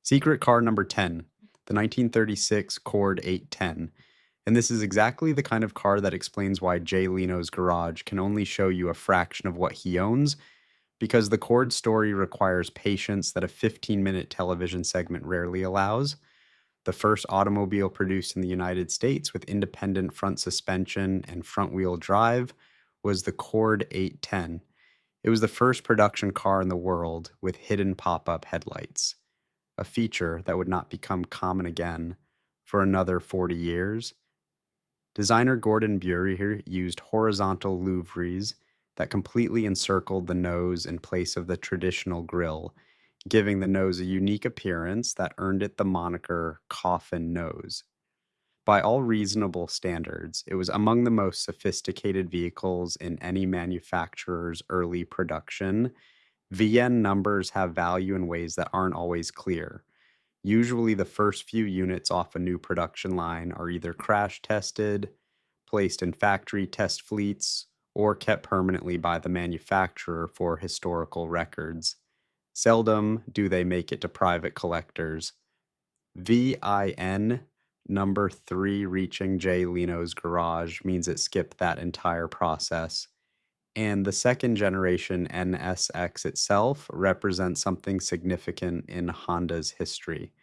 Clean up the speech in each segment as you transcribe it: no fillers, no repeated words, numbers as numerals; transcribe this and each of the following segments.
Secret car number 10, the 1936 Cord 810. And this is exactly the kind of car that explains why Jay Leno's garage can only show you a fraction of what he owns, because the Cord story requires patience that a 15-minute television segment rarely allows. The first automobile produced in the United States with independent front suspension and front-wheel drive was the Cord 810. It was the first production car in the world with hidden pop-up headlights, a feature that would not become common again for another 40 years. Designer Gordon Bury used horizontal louvres that completely encircled the nose in place of the traditional grille, giving the nose a unique appearance that earned it the moniker coffin nose. By all reasonable standards, it was among the most sophisticated vehicles in any manufacturer's early production. VN numbers have value in ways that aren't always clear. Usually, the first few units off a new production line are either crash tested, placed in factory test fleets, or kept permanently by the manufacturer for historical records. Seldom do they make it to private collectors. VIN number 3 reaching Jay Leno's garage means it skipped that entire process. And the second generation NSX itself represents something significant in Honda's history.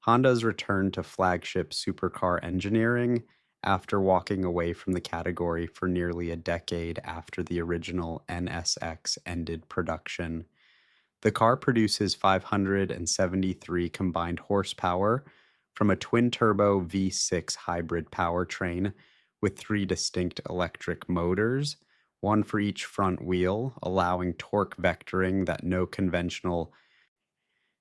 Honda's return to flagship supercar engineering after walking away from the category for nearly a decade after the original NSX ended production. The car produces 573 combined horsepower from a twin-turbo V6 hybrid powertrain with 3 distinct electric motors, one for each front wheel, allowing torque vectoring that no conventional.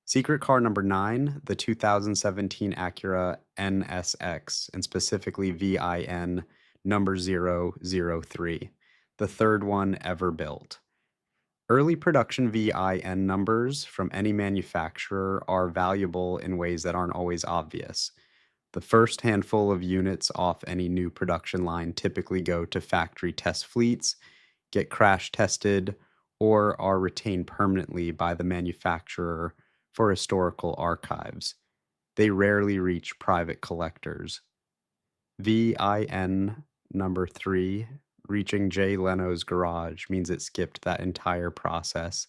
Secret car number 9, the 2017 Acura NSX, and specifically VIN number 003, the third one ever built. Early production VIN numbers from any manufacturer are valuable in ways that aren't always obvious. The first handful of units off any new production line typically go to factory test fleets, get crash tested, or are retained permanently by the manufacturer for historical archives. They rarely reach private collectors. VIN number 3 reaching Jay Leno's garage means it skipped that entire process.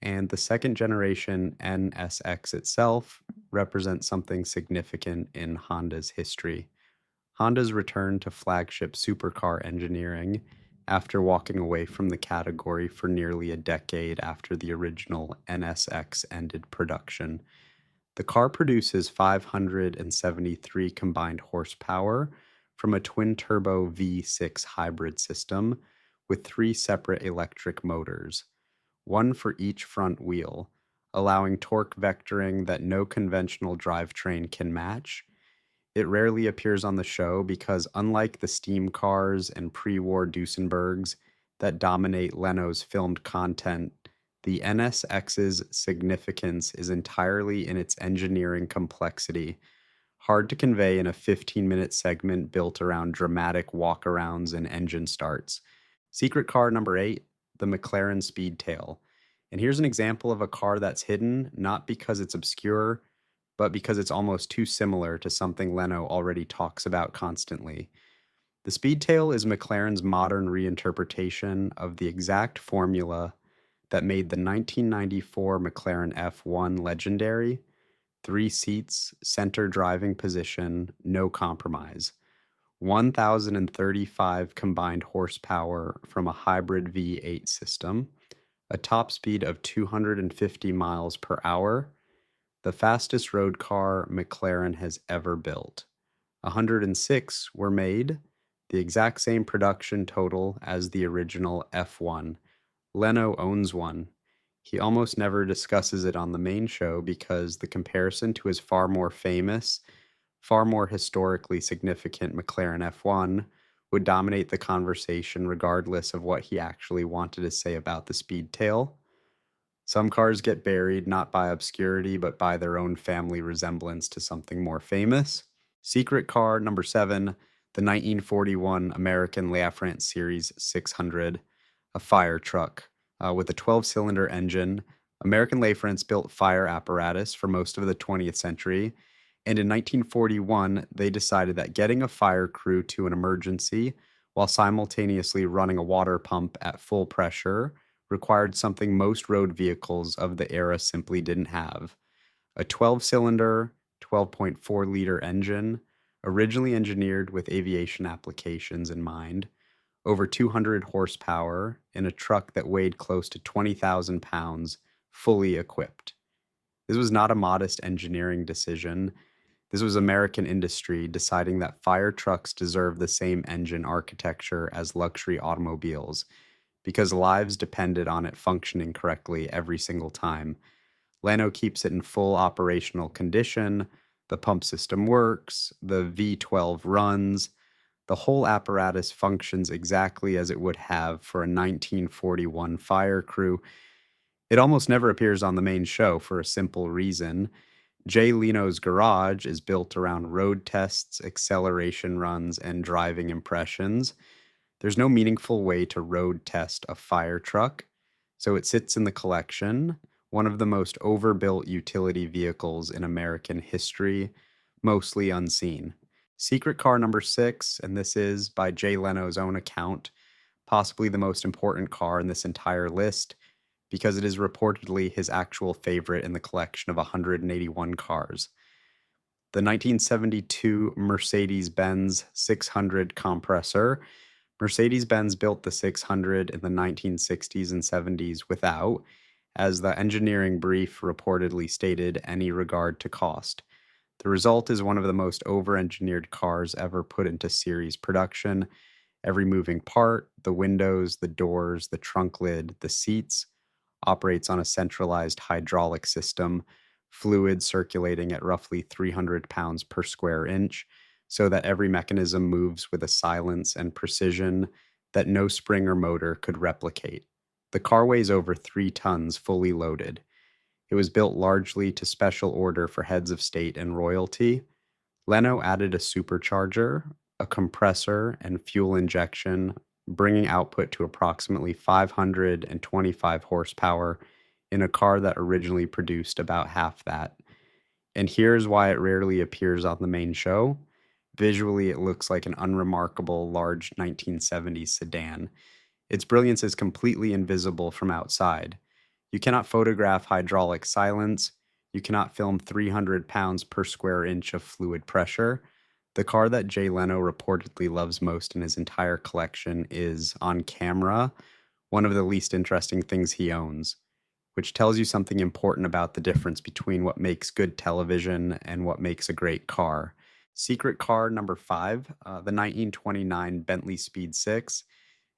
And the second generation NSX itself represents something significant in Honda's history. Honda's return to flagship supercar engineering after walking away from the category for nearly a decade after the original NSX ended production. The car produces 573 combined horsepower from a twin-turbo V6 hybrid system with 3 separate electric motors, one for each front wheel, allowing torque vectoring that no conventional drivetrain can match. It rarely appears on the show because, unlike the steam cars and pre-war Duesenbergs that dominate Leno's filmed content, the NSX's significance is entirely in its engineering complexity, hard to convey in a 15-minute segment built around dramatic walkarounds and engine starts. Secret car number 8, the McLaren Speedtail. And here's an example of a car that's hidden not because it's obscure, but because it's almost too similar to something Leno already talks about constantly. The Speedtail is McLaren's modern reinterpretation of the exact formula that made the 1994 McLaren F1 legendary: 3 seats, center driving position, no compromise. 1,035 combined horsepower from a hybrid V8 system, a top speed of 250 miles per hour, the fastest road car McLaren has ever built. 106 were made, the exact same production total as the original F1. Leno owns one. He almost never discusses it on the main show because the comparison to his far more famous, far more historically significant McLaren F1 would dominate the conversation regardless of what he actually wanted to say about the Speedtail. Some cars get buried not by obscurity but by their own family resemblance to something more famous. Secret car number 7, the 1941 American Lafrance Series 600, a fire truck with a 12-cylinder engine, American Layfrance built fire apparatus for most of the 20th century, and in 1941, they decided that getting a fire crew to an emergency while simultaneously running a water pump at full pressure required something most road vehicles of the era simply didn't have: a 12-cylinder, 12.4-liter engine, originally engineered with aviation applications in mind, over 200 horsepower, in a truck that weighed close to 20,000 pounds, fully equipped. This was not a modest engineering decision. This was American industry deciding that fire trucks deserve the same engine architecture as luxury automobiles because lives depended on it functioning correctly every single time. Leno keeps it in full operational condition. The pump system works. The V12 runs. The whole apparatus functions exactly as it would have for a 1941 fire crew. It almost never appears on the main show for a simple reason. Jay Leno's garage is built around road tests, acceleration runs, and driving impressions. There's no meaningful way to road test a fire truck, so it sits in the collection, one of the most overbuilt utility vehicles in American history, mostly unseen. Secret car number 6, and this is, by Jay Leno's own account, possibly the most important car in this entire list because it is reportedly his actual favorite in the collection of 181 cars. The 1972 Mercedes-Benz 600 compressor. Mercedes-Benz built the 600 in the 1960s and 70s without, as the engineering brief reportedly stated, any regard to cost. The result is one of the most over-engineered cars ever put into series production. Every moving part, the windows, the doors, the trunk lid, the seats, operates on a centralized hydraulic system, fluid circulating at roughly 300 pounds per square inch, so that every mechanism moves with a silence and precision that no spring or motor could replicate. The car weighs over 3 tons fully loaded. It was built largely to special order for heads of state and royalty. Leno added a supercharger, a compressor, and fuel injection, bringing output to approximately 525 horsepower in a car that originally produced about half that. And here's why it rarely appears on the main show. Visually, it looks like an unremarkable large 1970s sedan. Its brilliance is completely invisible from outside. You cannot photograph hydraulic silence. You cannot film 300 pounds per square inch of fluid pressure. The car that Jay Leno reportedly loves most in his entire collection is, on camera, one of the least interesting things he owns, which tells you something important about the difference between what makes good television and what makes a great car. Secret car number 5, the 1929 Bentley Speed 6.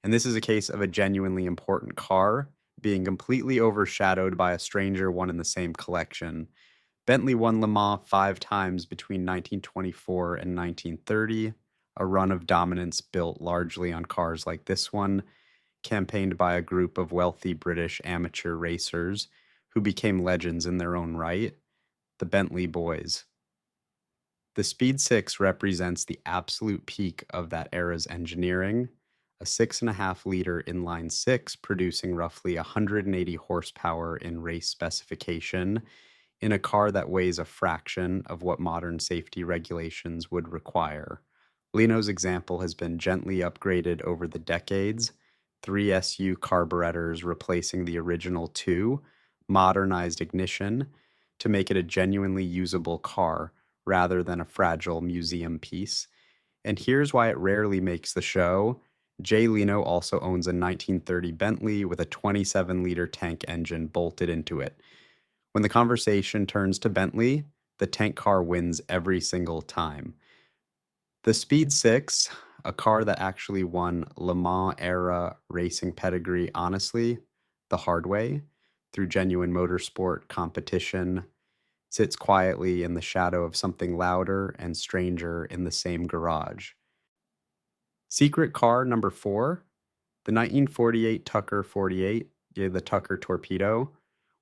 And this is a case of a genuinely important car being completely overshadowed by a stranger one in the same collection. Bentley won Le Mans 5 times between 1924 and 1930, a run of dominance built largely on cars like this one, campaigned by a group of wealthy British amateur racers who became legends in their own right, the Bentley Boys. The Speed 6 represents the absolute peak of that era's engineering, a 6.5-liter inline 6 producing roughly 180 horsepower in race specification in a car that weighs a fraction of what modern safety regulations would require. Leno's example has been gently upgraded over the decades, 3 SU carburetors replacing the original 2, modernized ignition, to make it a genuinely usable car rather than a fragile museum piece. And here's why it rarely makes the show. Jay Leno also owns a 1930 Bentley with a 27-liter tank engine bolted into it. When the conversation turns to Bentley, the tank car wins every single time. The Speed 6, a car that actually won Le Mans era racing pedigree honestly, the hard way, through genuine motorsport competition, sits quietly in the shadow of something louder and stranger in the same garage. Secret car number 4, the 1948 Tucker 48, the Tucker Torpedo,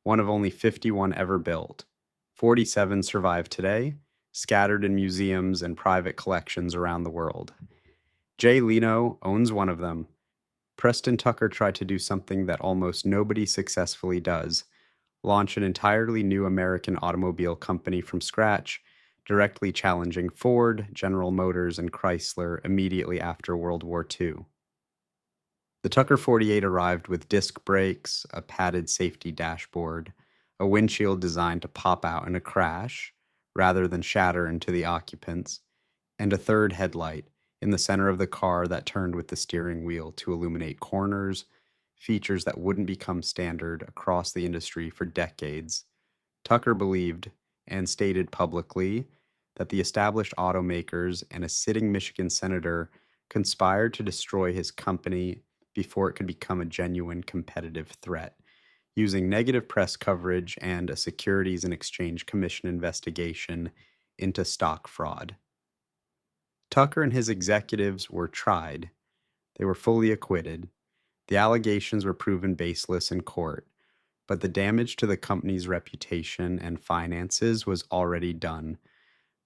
one of only 51 ever built. 47 survive today, scattered in museums and private collections around the world. Jay Leno owns one of them. Preston Tucker tried to do something that almost nobody successfully does: launch an entirely new American automobile company from scratch, directly challenging Ford, General Motors, and Chrysler immediately after World War II. The Tucker 48 arrived with disc brakes, a padded safety dashboard, a windshield designed to pop out in a crash rather than shatter into the occupants, and a third headlight in the center of the car that turned with the steering wheel to illuminate corners, features that wouldn't become standard across the industry for decades. Tucker believed and stated publicly that the established automakers and a sitting Michigan senator conspired to destroy his company before it could become a genuine competitive threat, using negative press coverage and a Securities and Exchange Commission investigation into stock fraud. Tucker and his executives were tried. They were fully acquitted. The allegations were proven baseless in court, but the damage to the company's reputation and finances was already done.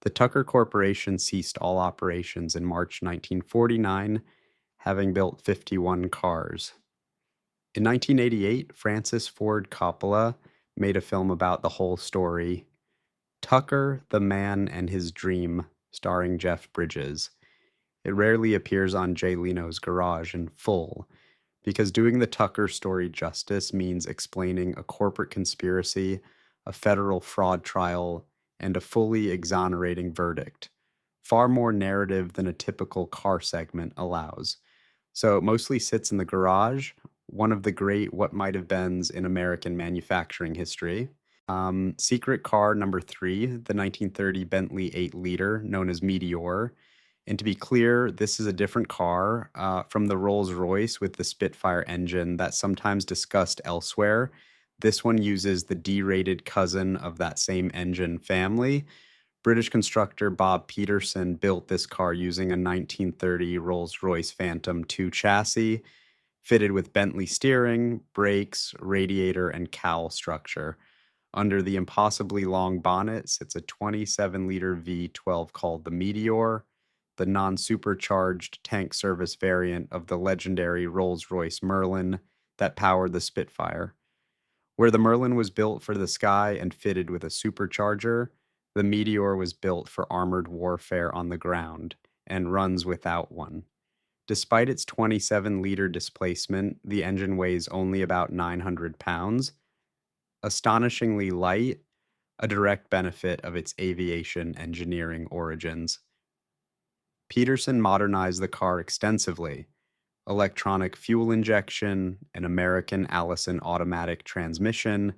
The Tucker Corporation ceased all operations in March 1949, having built 51 cars. In 1988, Francis Ford Coppola made a film about the whole story, Tucker, the Man and His Dream, starring Jeff Bridges. It rarely appears on Jay Leno's Garage in full, because doing the Tucker story justice means explaining a corporate conspiracy, a federal fraud trial, and a fully exonerating verdict. Far more narrative than a typical car segment allows. So it mostly sits in the garage, one of the great what might have beens in American manufacturing history. Secret car number 3, the 1930 Bentley 8 liter, known as Meteor. And to be clear, this is a different car from the Rolls-Royce with the Spitfire engine that's sometimes discussed elsewhere. This one uses the D-rated cousin of that same engine family. British constructor Bob Peterson built this car using a 1930 Rolls-Royce Phantom 2 chassis, fitted with Bentley steering, brakes, radiator, and cowl structure. Under the impossibly long bonnet sits a 27-liter V12 called the Meteor, the non-supercharged tank service variant of the legendary Rolls-Royce Merlin that powered the Spitfire. Where the Merlin was built for the sky and fitted with a supercharger, the Meteor was built for armored warfare on the ground and runs without one. Despite its 27-liter displacement, the engine weighs only about 900 pounds, astonishingly light, a direct benefit of its aviation engineering origins. Peterson modernized the car extensively. Electronic fuel injection, an American Allison automatic transmission,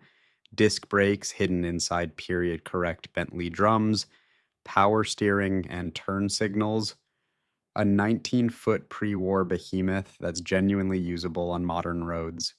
disc brakes hidden inside period-correct Bentley drums, power steering and turn signals, a 19-foot pre-war behemoth that's genuinely usable on modern roads.